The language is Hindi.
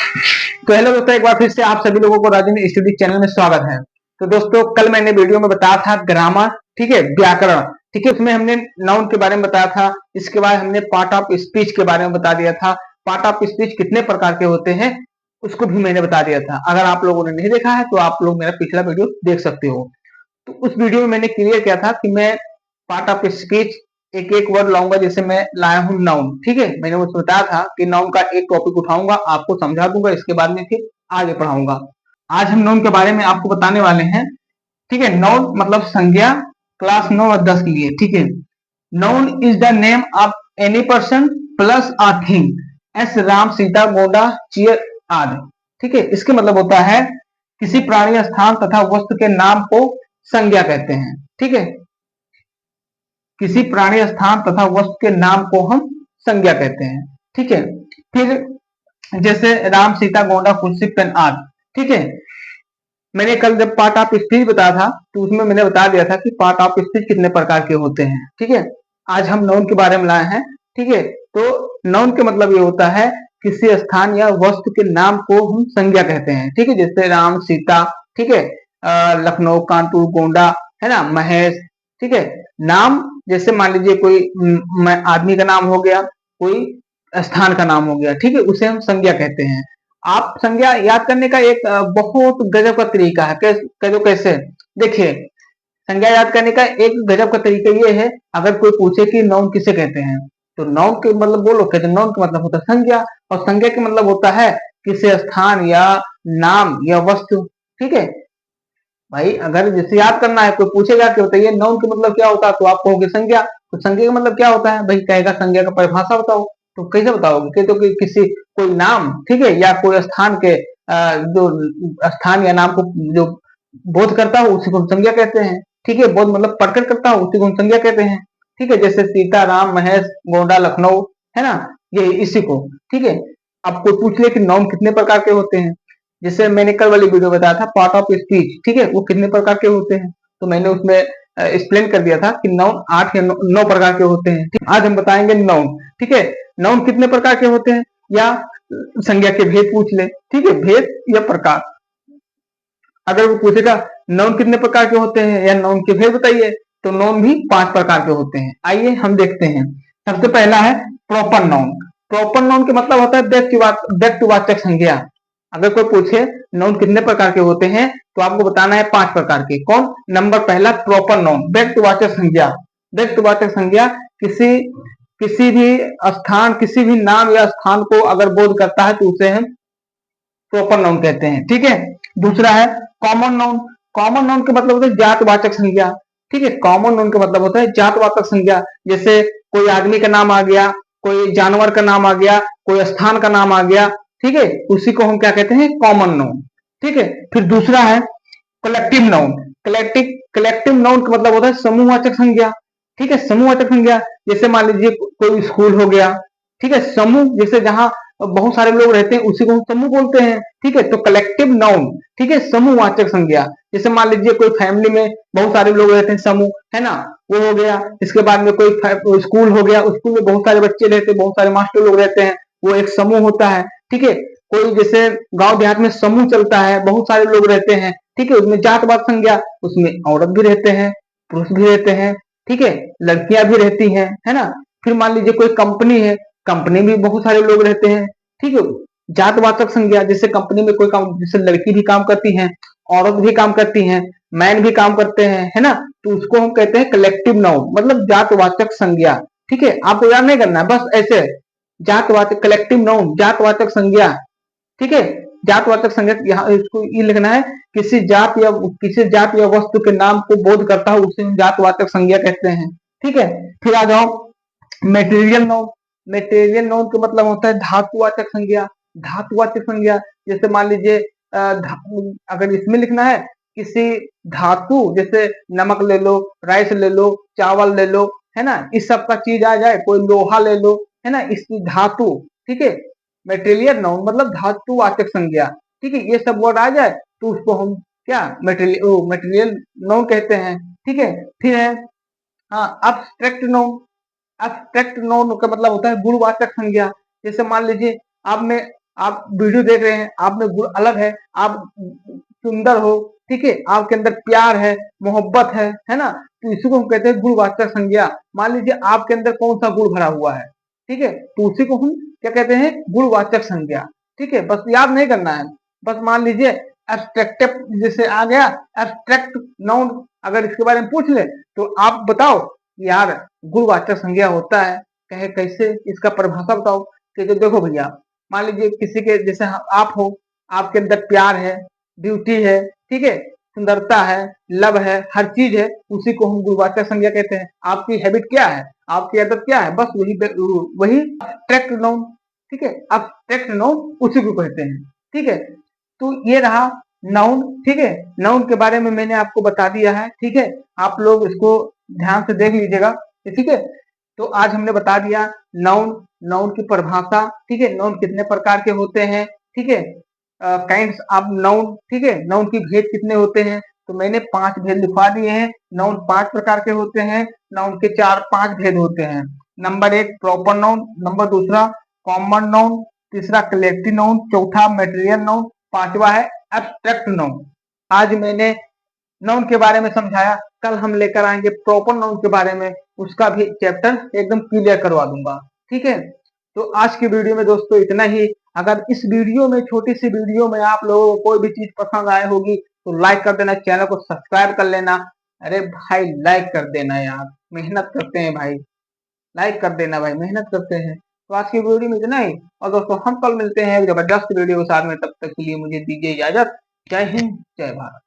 तो हेलो दोस्तों, एक बार फिर से आप सभी लोगों को राजन स्टडी चैनल में स्वागत है। तो दोस्तों, कल मैंने वीडियो में बताया था ग्रामर, ठीक है, व्याकरण, ठीक है, उसमें हमने नाउन के बारे में बताया था। इसके बाद हमने पार्ट ऑफ स्पीच के बारे में बता दिया था। पार्ट ऑफ स्पीच कितने प्रकार के होते हैं उसको भी मैंने बता दिया था। अगर आप लोगों ने नहीं देखा है तो आप लोग मेरा पिछला वीडियो देख सकते हो। तो उस वीडियो में मैंने क्लियर किया था कि मैं पार्ट ऑफ स्पीच एक एक वर्ड लाऊंगा, जैसे मैं लाया हूँ नाउन, ठीक है। मैंने उसमें बताया था कि नाउन का एक टॉपिक उठाऊंगा, आपको समझा दूंगा, इसके बाद में फिर आगे पढ़ाऊंगा। आज हम नाउन के बारे में आपको बताने वाले हैं, ठीक है। नाउन मतलब संज्ञा, क्लास 9 और 10 के लिए, ठीक है। Noun is the name of any person plus a thing, S Ram Sita Gonda chair आदि, ठीक है। इसके मतलब होता है किसी प्राणी, स्थान तथा वस्तु के नाम को संज्ञा कहते हैं, ठीक है। किसी प्राणी, स्थान तथा वस्तु के नाम को हम संज्ञा कहते हैं, ठीक है। फिर जैसे राम सीता गोंडा कुर्सी पेन आदि, ठीक है। मैंने कल जब पार्ट ऑफ स्पीच बताया था तो उसमें मैंने बता दिया था कि पार्ट ऑफ स्पीच कितने प्रकार के होते हैं, ठीक है। आज हम नाउन के बारे में लाए हैं, ठीक है। तो नाउन के मतलब ये होता है किसी स्थान या वस्तु के नाम को हम संज्ञा कहते हैं, ठीक है। जैसे राम सीता, ठीक है, लखनऊ कानपुर गोंडा, है ना, महेश, ठीक है। नाम जैसे मान लीजिए कोई आदमी का नाम हो गया, कोई स्थान का नाम हो गया, ठीक है, उसे हम संज्ञा कहते हैं। आप संज्ञा याद करने का एक बहुत गजब का तरीका है। कैसे देखिए, संज्ञा याद करने का एक गजब का तरीका ये है, अगर कोई पूछे कि नाउन किसे कहते हैं, तो नाउन के मतलब बोलो, कहते नाउन का मतलब होता है संज्ञा, और संज्ञा के मतलब होता है किसी स्थान या नाम या वस्तु, ठीक है। भाई अगर जैसे याद करना है, कोई पूछेगा कि बताइए नाउन का मतलब क्या होता है, तो आप कहोगे संज्ञा। तो संज्ञा का मतलब क्या होता है, भाई कहेगा संज्ञा का परिभाषा बताओ, तो कैसे बताओगे, कहते हो कि किसी कोई नाम, ठीक है, या कोई स्थान के जो स्थान या नाम को जो बोध करता हो उसी को हम संज्ञा कहते हैं, ठीक है। बोध मतलब प्रकट करता हो उसी को हम संज्ञा कहते हैं, ठीक है। जैसे सीता राम महेश गोंडा लखनऊ, है ना, ये इसी को, ठीक है। अब कोई पूछ ले कि नाउन कितने प्रकार के होते हैं, जैसे मैंने कल वाली वीडियो बताया था पार्ट ऑफ स्पीच, ठीक है, वो कितने प्रकार के होते हैं, तो मैंने उसमें एक्सप्लेन कर दिया था कि नाउन 8 या 9 प्रकार के होते हैं, ठीक। आज हम बताएंगे नाउन, ठीक है। नाउन कितने प्रकार के होते हैं, या संज्ञा के भेद पूछ ले, ठीक है, भेद या प्रकार। अगर वो पूछेगा नाउन कितने प्रकार के होते हैं या नाउन के भेद बताइए, तो नाउन भी 5 प्रकार के होते हैं। आइए हम देखते हैं। सबसे पहला है प्रॉपर नाउन। प्रॉपर नाउन का मतलब होता है व्यक्तिवाचक संज्ञा। अगर कोई पूछे नाउन कितने प्रकार के होते हैं, तो आपको बताना है 5 प्रकार के। कौन? नंबर पहला प्रॉपर नाउन, व्यक्तिवाचक संज्ञा। व्यक्तिवाचक संज्ञा किसी किसी भी स्थान, किसी भी नाम या स्थान को अगर बोध करता है तो उसे हम प्रॉपर नाउन कहते हैं, ठीक है। दूसरा है कॉमन नाउन। कॉमन नाउन का मतलब होता है जातवाचक संज्ञा, ठीक है। कॉमन नाउन का मतलब होता है जातवाचक संज्ञा। जैसे कोई आदमी का नाम आ गया, कोई जानवर का नाम आ गया, कोई स्थान का नाम आ गया, ठीक है, उसी को हम क्या कहते हैं, कॉमन नाउन, ठीक है। फिर दूसरा है कलेक्टिव नाउन। कलेक्टिव नाउन का मतलब होता है समूहवाचक संज्ञा, ठीक है, समूहवाचक संज्ञा। जैसे मान लीजिए कोई स्कूल हो गया, ठीक है, समूह, जैसे जहां बहुत सारे लोग रहते हैं उसी को हम समूह बोलते हैं, ठीक है। तो कलेक्टिव नाउन, ठीक है, समूहवाचक संज्ञा। जैसे मान लीजिए कोई फैमिली में बहुत सारे लोग रहते हैं, समूह, है ना, वो हो गया। इसके बाद में कोई स्कूल हो गया, स्कूल में बहुत सारे बच्चे रहते हैं, बहुत सारे मास्टर लोग रहते हैं, वो एक समूह होता है, ठीक है। कोई जैसे गांव देहात में समूह चलता है, बहुत सारे लोग रहते हैं, ठीक है, उसमें जातवाद संज्ञा, उसमें औरत भी रहते हैं, पुरुष भी रहते हैं, ठीक है, लड़कियां भी रहती हैं, है ना। फिर मान लीजिए कोई कंपनी है, कंपनी में बहुत सारे लोग रहते हैं, ठीक है। जातवाचक संज्ञा, जैसे कंपनी में कोई काम, जैसे लड़की भी काम करती हैं, औरत भी काम करती हैं, मैन भी काम करते हैं, है ना, तो उसको हम कहते हैं कलेक्टिव नाउन, मतलब जातवाचक संज्ञा, ठीक है। आपको याद नहीं करना है, बस ऐसे जातवाचक, कलेक्टिव नाउन, जातवाचक संज्ञा, ठीक है। जातवाचक संज्ञा यहाँ इसको ये लिखना है, किसी जात या वस्तु के नाम को बोध करता है उसे हम जातवाचक संज्ञा कहते हैं, ठीक है। फिर आ जाओ मेटेरियल नाउन। मेटेरियल नाउन का मतलब होता है धातुवाचक संज्ञा। धातुवाचक संज्ञा, जैसे मान लीजिए अगर इसमें लिखना है किसी धातु, जैसे नमक ले लो, राइस ले लो, चावल ले लो, है ना, इस सब का चीज आ जाए, कोई लोहा ले लो, है ना, इसकी धातु, ठीक है। मेटेरियल नाउन मतलब धातुवाचक संज्ञा, ठीक है, ये सब वर्ड आ जाए तो उसको हम क्या मेटेरियल नाउन कहते हैं, ठीक है। फिर है हाँ अब्स्ट्रैक्ट नाउन। एब्स्ट्रैक्ट नाउन का मतलब होता है गुणवाचक संज्ञा। जैसे मान लीजिए आप में आप वीडियो देख रहे हैं, आप में गुण अलग है, आप सुंदर हो, ठीक है, आपके अंदर प्यार है, मोहब्बत है ना, तो इसी को हम कहते हैं गुणवाचक संज्ञा। मान लीजिए आपके अंदर कौन सा गुण भरा हुआ है, ठीक है, तो उसी को हम क्या कहते हैं, गुणवाचक संज्ञा। ठीक है, बस याद नहीं करना है। बस मान लीजिए एब्स्ट्रैक्टिव जैसे आ गया, एब्स्ट्रैक्ट नाउन अगर इसके बारे में पूछ ले तो आप बताओ यार गुणवाचक संज्ञा होता है, कहे कैसे, इसका परिभाषा बताओ। कि जो देखो भैया, मान लीजिए किसी के जैसे आप हो, आपके अंदर प्यार है, ब्यूटी है, ठीक है, सुंदरता है, लव है, हर चीज है, उसी को हम गुणवाचक संज्ञा कहते हैं। आपकी हैबिट क्या है, आपकी आदत क्या है, बस वही वही एब्स्ट्रैक्ट नाउन। ठीक है, एब्स्ट्रैक्ट नाउन उसी को कहते हैं। ठीक है, तो ये रहा नाउन। ठीक है, नाउन के बारे में मैंने आपको बता दिया है। ठीक है, आप लोग इसको ध्यान से देख लीजिएगा। ठीक है, तो आज हमने बता दिया नाउन, नाउन की परिभाषा। ठीक है, नाउन कितने प्रकार के होते हैं, ठीक है, काइंड्स ऑफ नाउन। ठीक है, नाउन की भेद कितने होते हैं, तो मैंने 5 भेद लिखवा दिए हैं। नाउन 5 प्रकार के होते हैं, नाउन के 4-5 भेद होते हैं। नंबर 1 प्रॉपर नाउन, नंबर दूसरा कॉमन नाउन, तीसरा कलेक्टिव नाउन, चौथा मटेरियल नाउन, पांचवा है एब्स्ट्रैक्ट नाउन। आज मैंने नाउन के बारे में समझाया, कल हम लेकर आएंगे प्रॉपर नाउन के बारे में, उसका भी चैप्टर एकदम क्लियर करवा दूंगा। ठीक है, तो आज की वीडियो में दोस्तों इतना ही। अगर इस वीडियो में, छोटी सी वीडियो में आप लोगों को कोई भी चीज पसंद आए होगी तो लाइक कर देना, चैनल को सब्सक्राइब कर लेना। अरे भाई लाइक कर देना यार, मेहनत करते हैं भाई, लाइक कर देना भाई, मेहनत करते हैं। तो आज की वीडियो में इतना ही, और दोस्तों हम कल मिलते हैं एक जबरदस्त वीडियो के साथ में। तब तक के लिए मुझे दीजिए इजाजत। जय हिंद, जय भारत।